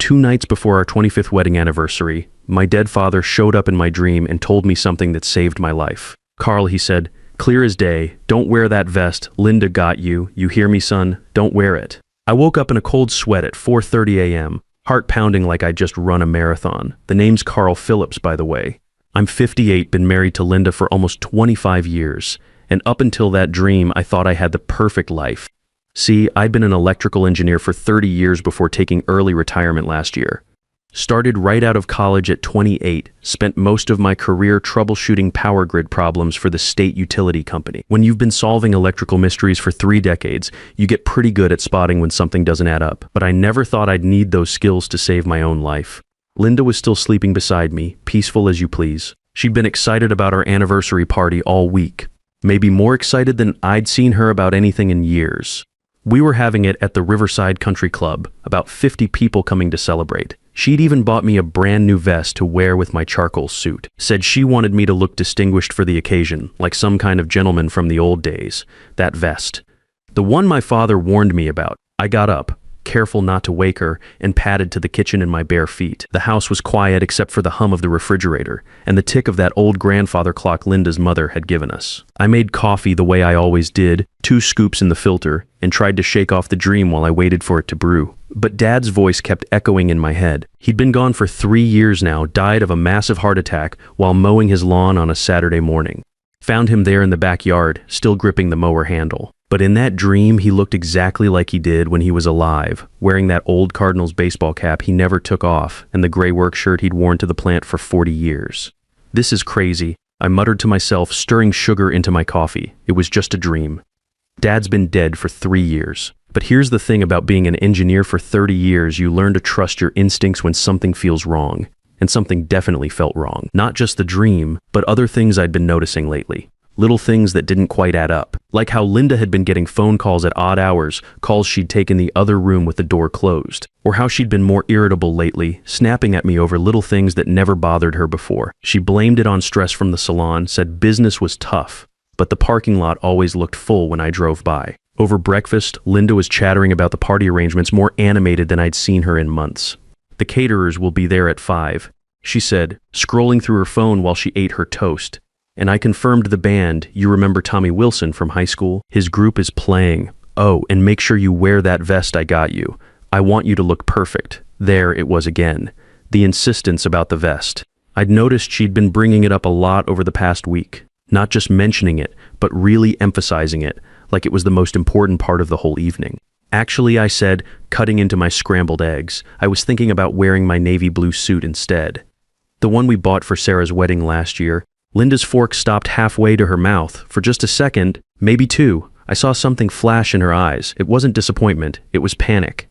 2 nights before our 25th wedding anniversary, my dead father showed up in my dream and told me something that saved my life. "Carl," he said, "clear as day, don't wear that vest. Linda got you. You hear me, son? Don't wear it." I woke up in a cold sweat at 4:30 a.m., heart pounding like I'd just run a marathon. The name's Carl Phillips, by the way. I'm 58, been married to Linda for almost 25 years, and up until that dream, I thought I had the perfect life. See, I'd been an electrical engineer for 30 years before taking early retirement last year. Started right out of college at 28, spent most of my career troubleshooting power grid problems for the state utility company. When you've been solving electrical mysteries for 3 decades, you get pretty good at spotting when something doesn't add up. But I never thought I'd need those skills to save my own life. Linda was still sleeping beside me, peaceful as you please. She'd been excited about our anniversary party all week. Maybe more excited than I'd seen her about anything in years. We were having it at the Riverside Country Club, about 50 people coming to celebrate. She'd even bought me a brand new vest to wear with my charcoal suit. Said she wanted me to look distinguished for the occasion, like some kind of gentleman from the old days. That vest. The one my father warned me about. I got up, careful not to wake her, and padded to the kitchen in my bare feet. The house was quiet except for the hum of the refrigerator and the tick of that old grandfather clock Linda's mother had given us. I made coffee the way I always did, 2 scoops in the filter, and tried to shake off the dream while I waited for it to brew. But Dad's voice kept echoing in my head. He'd been gone for 3 years now, died of a massive heart attack while mowing his lawn on a Saturday morning. Found him there in the backyard, still gripping the mower handle. But in that dream, he looked exactly like he did when he was alive, wearing that old Cardinals baseball cap he never took off and the gray work shirt he'd worn to the plant for 40 years. "This is crazy," I muttered to myself, stirring sugar into my coffee. It was just a dream. Dad's been dead for 3 years. But here's the thing about being an engineer for 30 years, you learn to trust your instincts when something feels wrong. And something definitely felt wrong. Not just the dream, but other things I'd been noticing lately. Little things that didn't quite add up. Like how Linda had been getting phone calls at odd hours, calls she'd taken the other room with the door closed. Or how she'd been more irritable lately, snapping at me over little things that never bothered her before. She blamed it on stress from the salon, said business was tough, but the parking lot always looked full when I drove by. Over breakfast, Linda was chattering about the party arrangements, more animated than I'd seen her in months. "The caterers will be there at 5, she said, scrolling through her phone while she ate her toast. "And I confirmed the band. You remember Tommy Wilson from high school? His group is playing. Oh, and make sure you wear that vest I got you. I want you to look perfect." There it was again. The insistence about the vest. I'd noticed she'd been bringing it up a lot over the past week. Not just mentioning it, but really emphasizing it, like it was the most important part of the whole evening. "Actually," I said, cutting into my scrambled eggs, "I was thinking about wearing my navy blue suit instead. The one we bought for Sarah's wedding last year." Linda's fork stopped halfway to her mouth. For just a second, maybe 2, I saw something flash in her eyes. It wasn't disappointment, it was panic.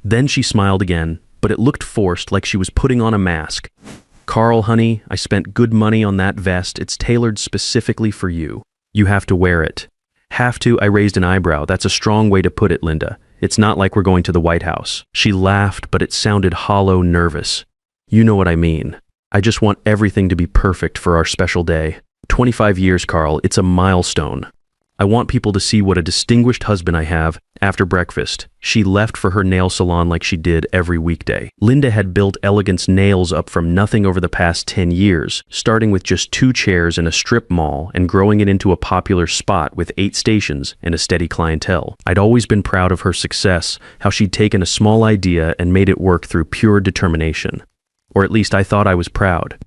Then she smiled again, but it looked forced, like she was putting on a mask. "Carl, honey, I spent good money on that vest. It's tailored specifically for you. You have to wear it." "Have to?" I raised an eyebrow. "That's a strong way to put it, Linda. It's not like we're going to the White House." She laughed, but it sounded hollow, nervous. "You know what I mean. I just want everything to be perfect for our special day. 25 years, Carl, it's a milestone. I want people to see what a distinguished husband I have." After breakfast, she left for her nail salon like she did every weekday. Linda had built Elegance Nails up from nothing over the past 10 years, starting with just 2 chairs in a strip mall and growing it into a popular spot with 8 stations and a steady clientele. I'd always been proud of her success, how she'd taken a small idea and made it work through pure determination. Or at least I thought I was proud.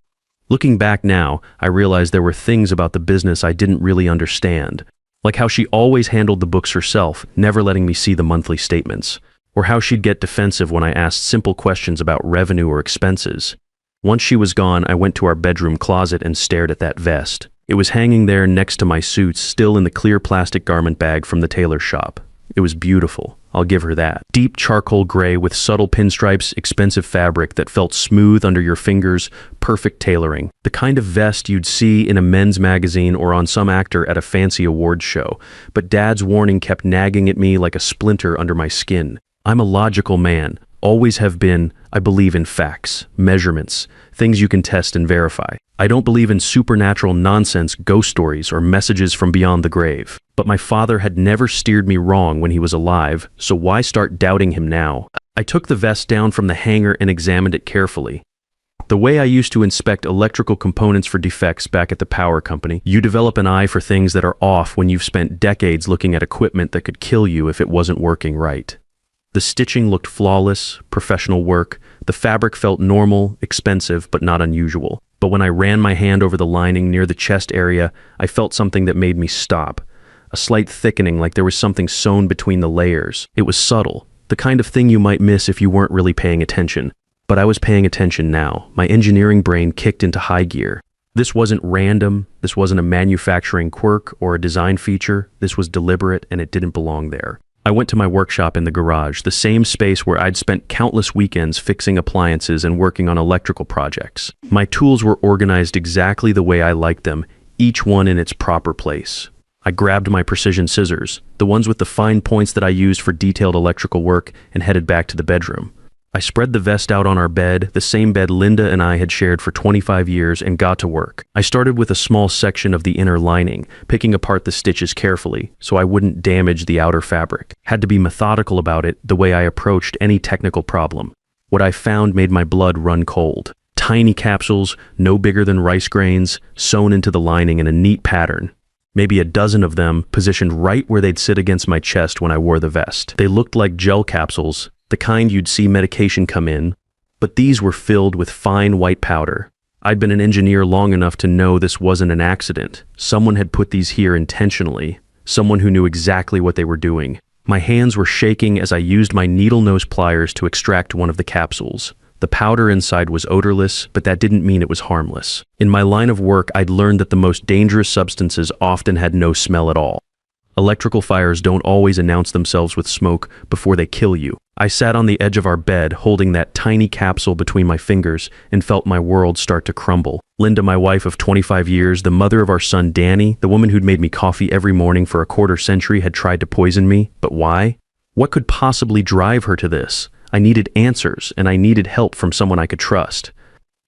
Looking back now, I realized there were things about the business I didn't really understand. Like how she always handled the books herself, never letting me see the monthly statements. Or how she'd get defensive when I asked simple questions about revenue or expenses. Once she was gone, I went to our bedroom closet and stared at that vest. It was hanging there next to my suits, still in the clear plastic garment bag from the tailor shop. It was beautiful. I'll give her that. Deep charcoal gray with subtle pinstripes, expensive fabric that felt smooth under your fingers, perfect tailoring. The kind of vest you'd see in a men's magazine or on some actor at a fancy awards show. But Dad's warning kept nagging at me like a splinter under my skin. I'm a logical man, always have been. I believe in facts, measurements, things you can test and verify. I don't believe in supernatural nonsense, ghost stories, or messages from beyond the grave. But my father had never steered me wrong when he was alive, so why start doubting him now? I took the vest down from the hanger and examined it carefully. The way I used to inspect electrical components for defects back at the power company, you develop an eye for things that are off when you've spent decades looking at equipment that could kill you if it wasn't working right. The stitching looked flawless, professional work. The fabric felt normal, expensive, but not unusual. But when I ran my hand over the lining near the chest area, I felt something that made me stop. A slight thickening, like there was something sewn between the layers. It was subtle, the kind of thing you might miss if you weren't really paying attention. But I was paying attention now. My engineering brain kicked into high gear. This wasn't random. This wasn't a manufacturing quirk or a design feature. This was deliberate, and it didn't belong there. I went to my workshop in the garage, the same space where I'd spent countless weekends fixing appliances and working on electrical projects. My tools were organized exactly the way I liked them, each one in its proper place. I grabbed my precision scissors, the ones with the fine points that I used for detailed electrical work, and headed back to the bedroom. I spread the vest out on our bed, the same bed Linda and I had shared for 25 years, and got to work. I started with a small section of the inner lining, picking apart the stitches carefully, so I wouldn't damage the outer fabric. Had to be methodical about it, the way I approached any technical problem. What I found made my blood run cold. Tiny capsules, no bigger than rice grains, sewn into the lining in a neat pattern. Maybe a dozen of them, positioned right where they'd sit against my chest when I wore the vest. They looked like gel capsules, the kind you'd see medication come in, but these were filled with fine white powder. I'd been an engineer long enough to know this wasn't an accident. Someone had put these here intentionally, someone who knew exactly what they were doing. My hands were shaking as I used my needle-nose pliers to extract one of the capsules. The powder inside was odorless, but that didn't mean it was harmless. In my line of work, I'd learned that the most dangerous substances often had no smell at all. Electrical fires don't always announce themselves with smoke before they kill you. I sat on the edge of our bed, holding that tiny capsule between my fingers, and felt my world start to crumble. Linda, my wife of 25 years, the mother of our son Danny, the woman who'd made me coffee every morning for a quarter century, had tried to poison me. But why? What could possibly drive her to this? I needed answers, and I needed help from someone I could trust.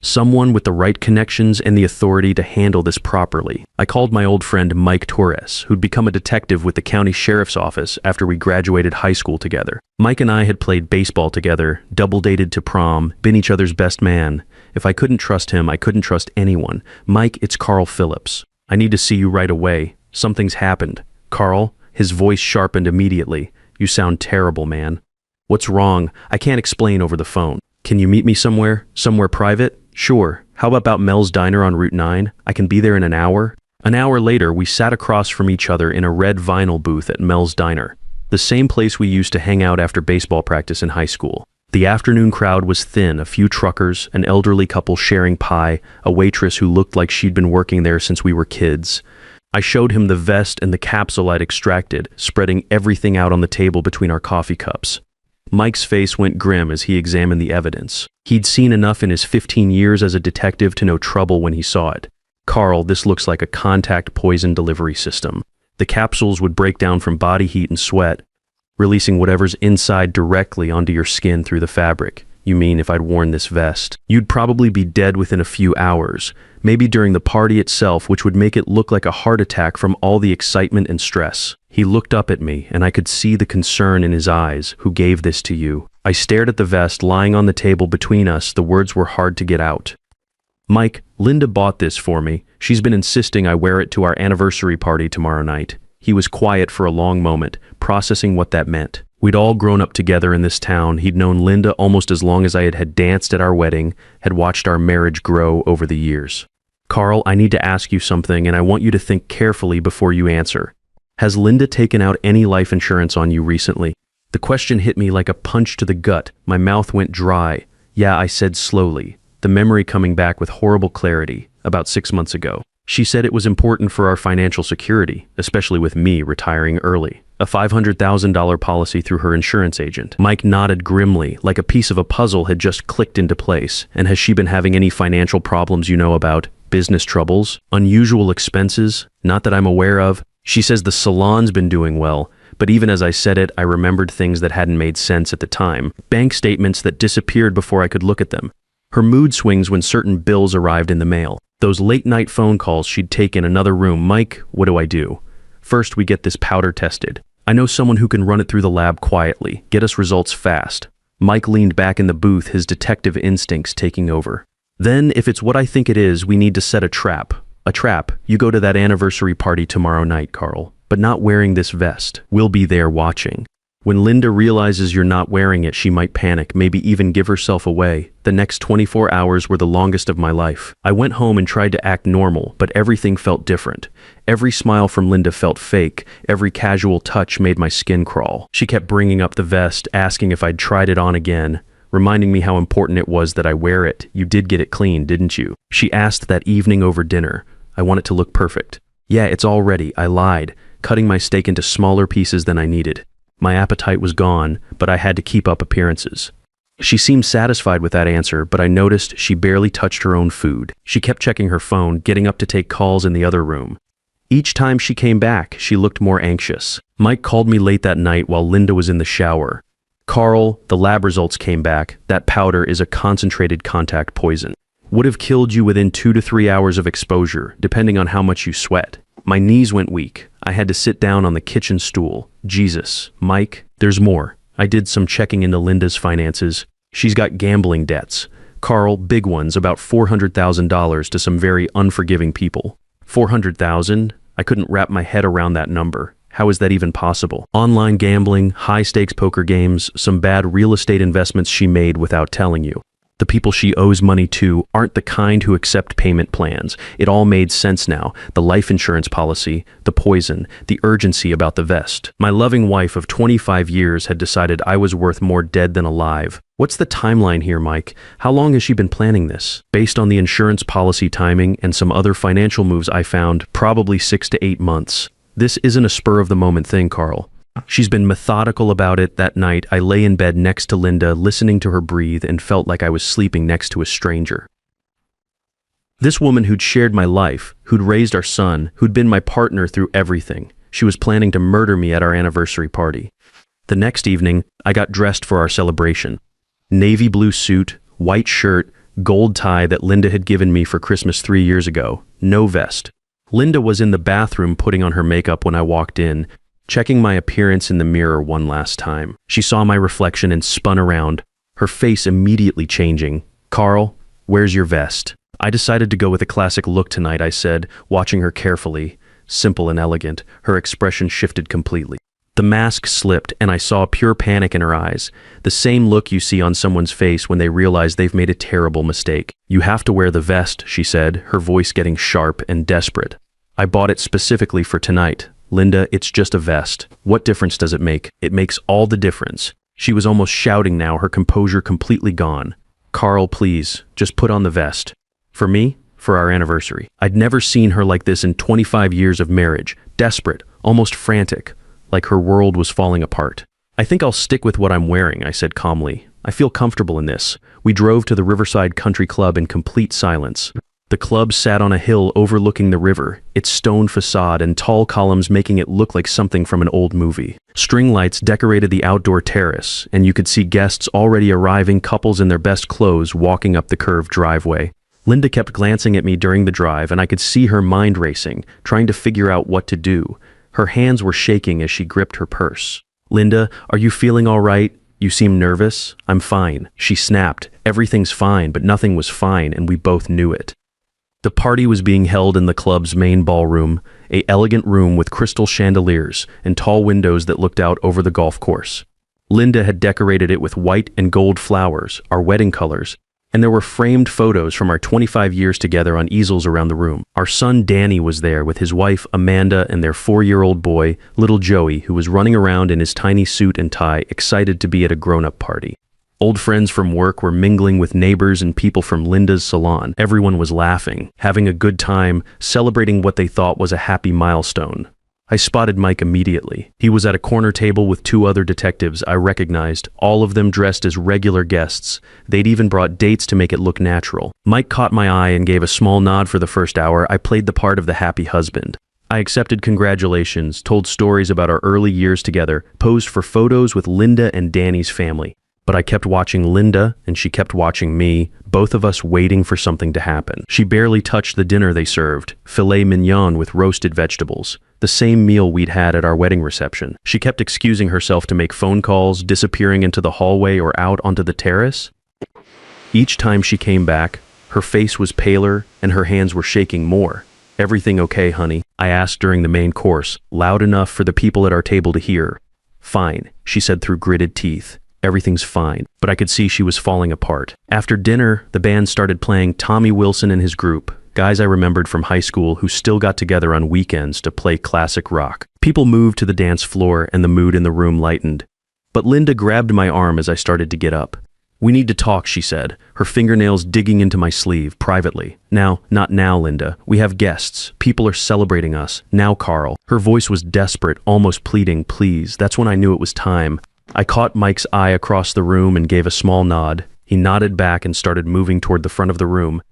Someone with the right connections and the authority to handle this properly. I called my old friend Mike Torres, who'd become a detective with the county sheriff's office after we graduated high school together. Mike and I had played baseball together, double-dated to prom, been each other's best man. If I couldn't trust him, I couldn't trust anyone. Mike, it's Carl Phillips. I need to see you right away. Something's happened. Carl, his voice sharpened immediately. You sound terrible, man. What's wrong? I can't explain over the phone. Can you meet me somewhere? Somewhere private? Sure. How about Mel's Diner on Route 9? I can be there in an hour. An hour later, we sat across from each other in a red vinyl booth at Mel's Diner, the same place we used to hang out after baseball practice in high school. The afternoon crowd was thin, a few truckers, an elderly couple sharing pie, a waitress who looked like she'd been working there since we were kids. I showed him the vest and the capsule I'd extracted, spreading everything out on the table between our coffee cups. Mike's face went grim as he examined the evidence. He'd seen enough in his 15 years as a detective to know trouble when he saw it. Carl, this looks like a contact poison delivery system. The capsules would break down from body heat and sweat, releasing whatever's inside directly onto your skin through the fabric. You mean if I'd worn this vest? You'd probably be dead within a few hours, maybe during the party itself, which would make it look like a heart attack from all the excitement and stress. He looked up at me, and I could see the concern in his eyes. Who gave this to you? I stared at the vest lying on the table between us. The words were hard to get out. Mike, Linda bought this for me. She's been insisting I wear it to our anniversary party tomorrow night. He was quiet for a long moment, processing what that meant. We'd all grown up together in this town. He'd known Linda almost as long as I had danced at our wedding, had watched our marriage grow over the years. Carl, I need to ask you something, and I want you to think carefully before you answer. Has Linda taken out any life insurance on you recently? The question hit me like a punch to the gut. My mouth went dry. Yeah, I said slowly, the memory coming back with horrible clarity, about 6 months ago. She said it was important for our financial security, especially with me retiring early. A $500,000 policy through her insurance agent. Mike nodded grimly, like a piece of a puzzle had just clicked into place. And has she been having any financial problems you know about? Business troubles? Unusual expenses? Not that I'm aware of. She says the salon's been doing well, but even as I said it, I remembered things that hadn't made sense at the time. Bank statements that disappeared before I could look at them. Her mood swings when certain bills arrived in the mail. Those late-night phone calls she'd take in another room. Mike, what do I do? First, we get this powder tested. I know someone who can run it through the lab quietly, get us results fast. Mike leaned back in the booth, his detective instincts taking over. Then, if it's what I think it is, we need to set a trap. A trap. You go to that anniversary party tomorrow night, Carl, but not wearing this vest. We'll be there watching. When Linda realizes you're not wearing it, she might panic, maybe even give herself away. The next 24 hours were the longest of my life. I went home and tried to act normal, but everything felt different. Every smile from Linda felt fake. Every casual touch made my skin crawl. She kept bringing up the vest, asking if I'd tried it on again, reminding me how important it was that I wear it. You did get it clean, didn't you? She asked that evening over dinner. I want it to look perfect. Yeah, it's all ready. I lied, cutting my steak into smaller pieces than I needed. My appetite was gone, but I had to keep up appearances. She seemed satisfied with that answer, but I noticed she barely touched her own food. She kept checking her phone, getting up to take calls in the other room. Each time she came back, she looked more anxious. Mike called me late that night while Linda was in the shower. Carl, the lab results came back. That powder is a concentrated contact poison. Would have killed you within 2 to 3 hours of exposure, depending on how much you sweat. My knees went weak. I had to sit down on the kitchen stool. Jesus, Mike, there's more. I did some checking into Linda's finances. She's got gambling debts. Carl, big ones, about $400,000 to some very unforgiving people. $400,000? I couldn't wrap my head around that number. How is that even possible? Online gambling, high-stakes poker games, some bad real estate investments she made without telling you. The people she owes money to aren't the kind who accept payment plans. It all made sense now. The life insurance policy, the poison, the urgency about the vest. My loving wife of 25 years had decided I was worth more dead than alive. What's the timeline here, Mike? How long has she been planning this? Based on the insurance policy timing and some other financial moves I found, probably 6 to 8 months. This isn't a spur-of-the-moment thing, Carl. She's been methodical about it. That night, I lay in bed next to Linda, listening to her breathe, and felt like I was sleeping next to a stranger. This woman who'd shared my life, who'd raised our son, who'd been my partner through everything, she was planning to murder me at our anniversary party. The next evening, I got dressed for our celebration. Navy blue suit, white shirt, gold tie that Linda had given me for Christmas 3 years ago. No vest. Linda was in the bathroom putting on her makeup when I walked in, checking my appearance in the mirror one last time. She saw my reflection and spun around, her face immediately changing. Carl, where's your vest? I decided to go with a classic look tonight, I said, watching her carefully. Simple and elegant, her expression shifted completely. The mask slipped, and I saw pure panic in her eyes. The same look you see on someone's face when they realize they've made a terrible mistake. You have to wear the vest, she said, her voice getting sharp and desperate. I bought it specifically for tonight. Linda, it's just a vest. What difference does it make? It makes all the difference. She was almost shouting now, her composure completely gone. Carl, please, just put on the vest. For me? For our anniversary. I'd never seen her like this in 25 years of marriage. Desperate, almost frantic, like her world was falling apart. I think I'll stick with what I'm wearing, I said calmly. I feel comfortable in this. We drove to the Riverside Country Club in complete silence. The club sat on a hill overlooking the river, its stone facade and tall columns making it look like something from an old movie. String lights decorated the outdoor terrace, and you could see guests already arriving, couples in their best clothes walking up the curved driveway. Linda kept glancing at me during the drive, and I could see her mind racing, trying to figure out what to do. Her hands were shaking as she gripped her purse. Linda, are you feeling all right? You seem nervous? I'm fine. She snapped. Everything's fine, but nothing was fine, and we both knew it. The party was being held in the club's main ballroom, an elegant room with crystal chandeliers and tall windows that looked out over the golf course. Linda had decorated it with white and gold flowers, our wedding colors, and there were framed photos from our 25 years together on easels around the room. Our son Danny was there with his wife Amanda and their 4-year-old boy, little Joey, who was running around in his tiny suit and tie, excited to be at a grown-up party. Old friends from work were mingling with neighbors and people from Linda's salon. Everyone was laughing, having a good time, celebrating what they thought was a happy milestone. I spotted Mike immediately. He was at a corner table with 2 other detectives I recognized, all of them dressed as regular guests. They'd even brought dates to make it look natural. Mike caught my eye and gave a small nod. For the first hour, I played the part of the happy husband. I accepted congratulations, told stories about our early years together, posed for photos with Linda and Danny's family. But I kept watching Linda, and she kept watching me, both of us waiting for something to happen. She barely touched the dinner they served, filet mignon with roasted vegetables, the same meal we'd had at our wedding reception. She kept excusing herself to make phone calls, disappearing into the hallway or out onto the terrace. Each time she came back, her face was paler and her hands were shaking more. "Everything okay, honey?" I asked during the main course, loud enough for the people at our table to hear. "Fine," she said through gritted teeth. "Everything's fine," but I could see she was falling apart. After dinner, the band started playing Tommy Wilson and his group, guys I remembered from high school who still got together on weekends to play classic rock. People moved to the dance floor and the mood in the room lightened. But Linda grabbed my arm as I started to get up. "We need to talk," she said, her fingernails digging into my sleeve, privately. "Now, not now, Linda. We have guests. People are celebrating us. Now, Carl." Her voice was desperate, almost pleading, "Please." That's when I knew it was time. I caught Mike's eye across the room and gave a small nod. He nodded back and started moving toward the front of the room.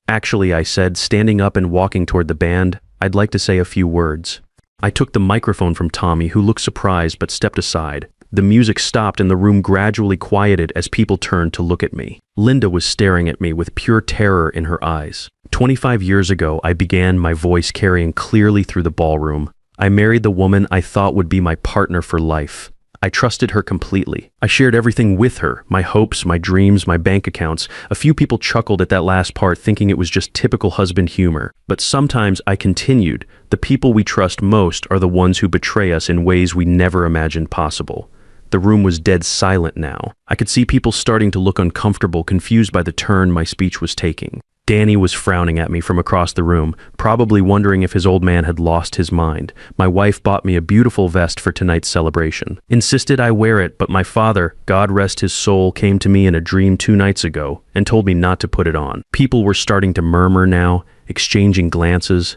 "Actually," I said, standing up and walking toward the band, "I'd like to say a few words." I took the microphone from Tommy, who looked surprised but stepped aside. The music stopped and the room gradually quieted as people turned to look at me. Linda was staring at me with pure terror in her eyes. 25 years ago, I began my voice carrying clearly through the ballroom. I married the woman I thought would be my partner for life. I trusted her completely. I shared everything with her, my hopes, my dreams, my bank accounts. A few people chuckled at that last part, thinking it was just typical husband humor. But sometimes I continued, the people we trust most are the ones who betray us in ways we never imagined possible. The room was dead silent now. I could see people starting to look uncomfortable, confused by the turn my speech was taking. Danny was frowning at me from across the room, probably wondering if his old man had lost his mind. My wife bought me a beautiful vest for tonight's celebration. Insisted I wear it, but my father, God rest his soul, came to me in a dream 2 nights ago and told me not to put it on. People were starting to murmur now, exchanging glances.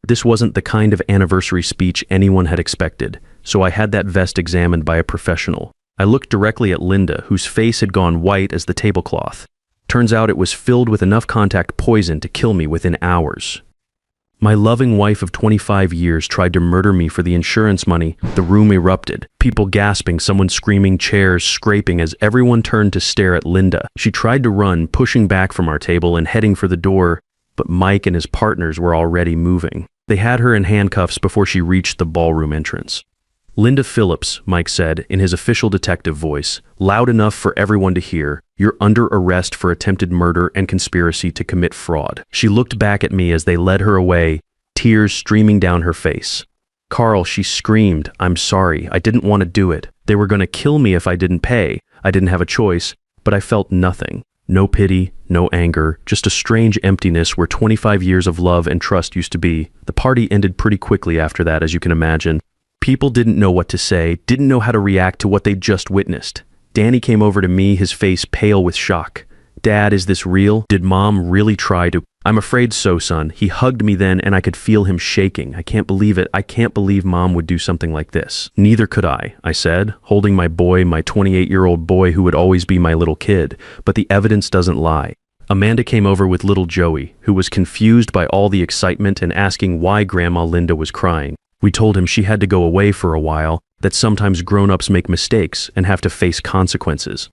This wasn't the kind of anniversary speech anyone had expected, so I had that vest examined by a professional. I looked directly at Linda, whose face had gone white as the tablecloth. Turns out it was filled with enough contact poison to kill me within hours. My loving wife of 25 years tried to murder me for the insurance money. The room erupted. People gasping, someone screaming, chairs scraping as everyone turned to stare at Linda. She tried to run, pushing back from our table and heading for the door, but Mike and his partners were already moving. They had her in handcuffs before she reached the ballroom entrance. "Linda Phillips," Mike said in his official detective voice, loud enough for everyone to hear, "you're under arrest for attempted murder and conspiracy to commit fraud." She looked back at me as they led her away, tears streaming down her face. "Carl," she screamed, "I'm sorry. I didn't want to do it. They were going to kill me if I didn't pay. I didn't have a choice, but I felt nothing. No pity, no anger, just a strange emptiness where 25 years of love and trust used to be." The party ended pretty quickly after that, as you can imagine. People didn't know what to say, didn't know how to react to what they'd just witnessed. Danny came over to me, his face pale with shock. "Dad, is this real? Did Mom really try to—" "I'm afraid so, son." He hugged me then and I could feel him shaking. "I can't believe it. I can't believe Mom would do something like this." "Neither could I said, holding my boy, my 28-year-old boy who would always be my little kid. "But the evidence doesn't lie." Amanda came over with little Joey, who was confused by all the excitement and asking why Grandma Linda was crying. We told him she had to go away for a while, that sometimes grown-ups make mistakes and have to face consequences.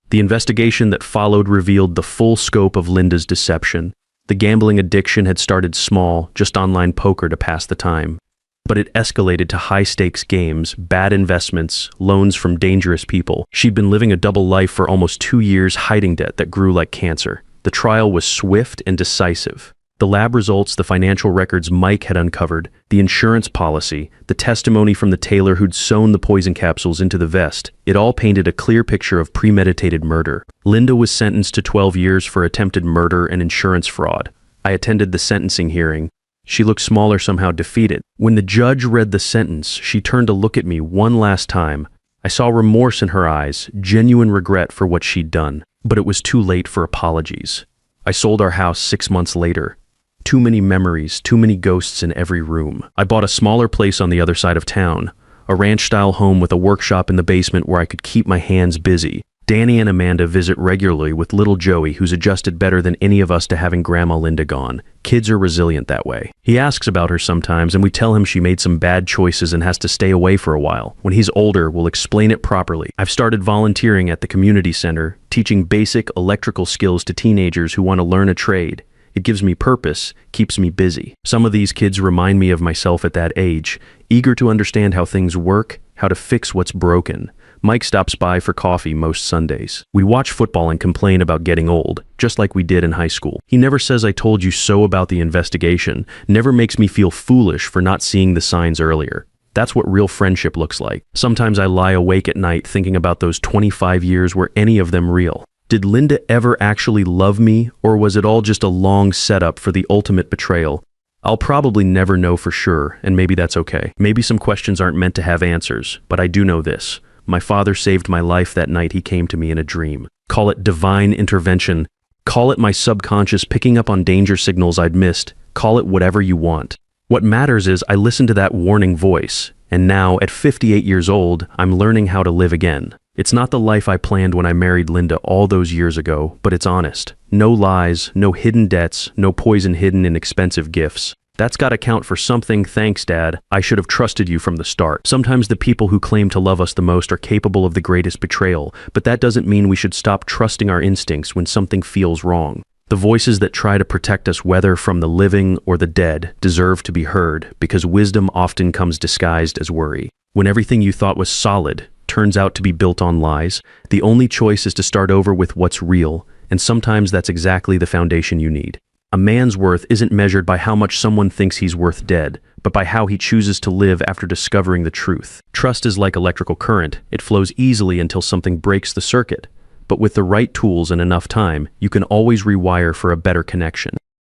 The investigation that followed revealed the full scope of Linda's deception. The gambling addiction had started small, just online poker to pass the time. But it escalated to high-stakes games, bad investments, loans from dangerous people. She'd been living a double life for almost 2 years, hiding debt that grew like cancer. The trial was swift and decisive. The lab results, the financial records Mike had uncovered, the insurance policy, the testimony from the tailor who'd sewn the poison capsules into the vest, it all painted a clear picture of premeditated murder. Linda was sentenced to 12 years for attempted murder and insurance fraud. I attended the sentencing hearing. She looked smaller, somehow defeated. When the judge read the sentence, she turned to look at me one last time. I saw remorse in her eyes, genuine regret for what she'd done. But it was too late for apologies. I sold our house 6 months later. Too many memories, too many ghosts in every room. I bought a smaller place on the other side of town, a ranch-style home with a workshop in the basement where I could keep my hands busy. Danny and Amanda visit regularly with little Joey, who's adjusted better than any of us to having Grandma Linda gone. Kids are resilient that way. He asks about her sometimes, and we tell him she made some bad choices and has to stay away for a while. When he's older, we'll explain it properly. I've started volunteering at the community center, teaching basic electrical skills to teenagers who want to learn a trade. It gives me purpose, keeps me busy. Some of these kids remind me of myself at that age, eager to understand how things work, how to fix what's broken. Mike stops by for coffee most Sundays. We watch football and complain about getting old, just like we did in high school. He never says I told you so about the investigation, never makes me feel foolish for not seeing the signs earlier. That's what real friendship looks like. Sometimes I lie awake at night thinking about those 25 years. Were any of them real? Did Linda ever actually love me, or was it all just a long setup for the ultimate betrayal? I'll probably never know for sure, and maybe that's okay. Maybe some questions aren't meant to have answers, but I do know this. My father saved my life that night he came to me in a dream. Call it divine intervention. Call it my subconscious picking up on danger signals I'd missed. Call it whatever you want. What matters is I listened to that warning voice, and now, at 58 years old, I'm learning how to live again. It's not the life I planned when I married Linda all those years ago, but it's honest. No lies, no hidden debts, no poison hidden in expensive gifts. That's gotta count for something. Thanks, Dad. I should have trusted you from the start. Sometimes the people who claim to love us the most are capable of the greatest betrayal, but that doesn't mean we should stop trusting our instincts when something feels wrong. The voices that try to protect us, whether from the living or the dead, deserve to be heard, because wisdom often comes disguised as worry. When everything you thought was solid turns out to be built on lies, the only choice is to start over with what's real, and sometimes that's exactly the foundation you need. A man's worth isn't measured by how much someone thinks he's worth dead, but by how he chooses to live after discovering the truth. Trust is like electrical current. It flows easily until something breaks the circuit. But with the right tools and enough time, you can always rewire for a better connection.